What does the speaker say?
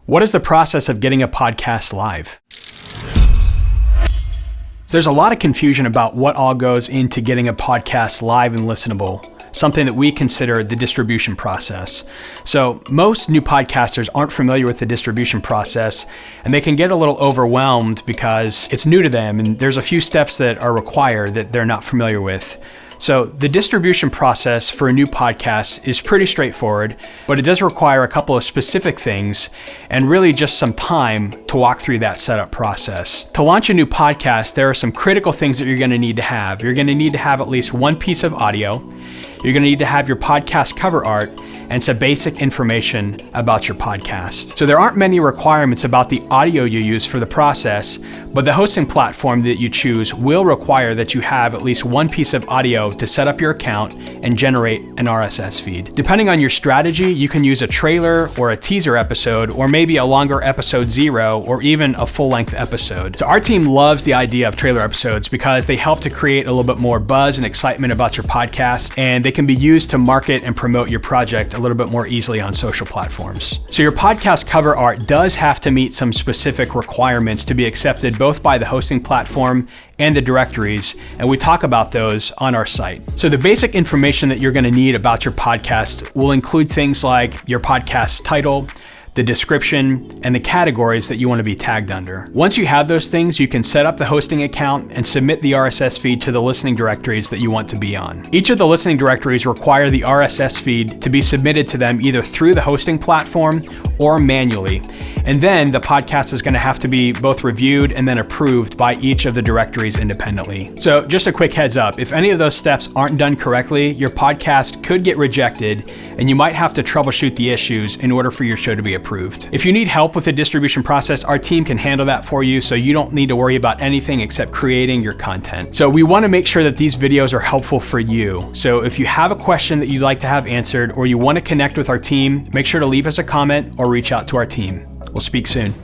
What is the process of getting a podcast live? There's a lot of confusion about what all goes into getting a podcast live and listenable, something that we consider the distribution process. So most new podcasters aren't familiar with the distribution process, and they can get a little overwhelmed because it's new to them and there's a few steps that are required that they're not familiar with. So the distribution process for a new podcast is pretty straightforward, but it does require a couple of specific things and really just some time to walk through that setup process. To launch a new podcast, there are some critical things that you're going to need to have. You're going to need to have at least one piece of audio. You're going to need to have your podcast cover art and some basic information about your podcast. So there aren't many requirements about the audio you use for the process, but the hosting platform that you choose will require that you have at least one piece of audio to set up your account and generate an RSS feed. Depending on your strategy, you can use a trailer or a teaser episode, or maybe a longer episode 0, or even a full-length episode. So our team loves the idea of trailer episodes because they help to create a little bit more buzz and excitement about your podcast, and they can be used to market and promote your project a little bit more easily on social platforms. So your podcast cover art does have to meet some specific requirements to be accepted both by the hosting platform and the directories, and we talk about those on our site. So the basic information that you're going to need about your podcast will include things like your podcast title, the description, and the categories that you want to be tagged under. Once you have those things, you can set up the hosting account and submit the RSS feed to the listening directories that you want to be on. Each of the listening directories require the RSS feed to be submitted to them either through the hosting platform or manually. And then the podcast is going to have to be both reviewed and then approved by each of the directories independently. So just a quick heads up, if any of those steps aren't done correctly, your podcast could get rejected and you might have to troubleshoot the issues in order for your show to be approved. If you need help with the distribution process, our team can handle that for you, so you don't need to worry about anything except creating your content. So we want to make sure that these videos are helpful for you. So if you have a question that you'd like to have answered or you want to connect with our team, make sure to leave us a comment or reach out to our team. We'll speak soon.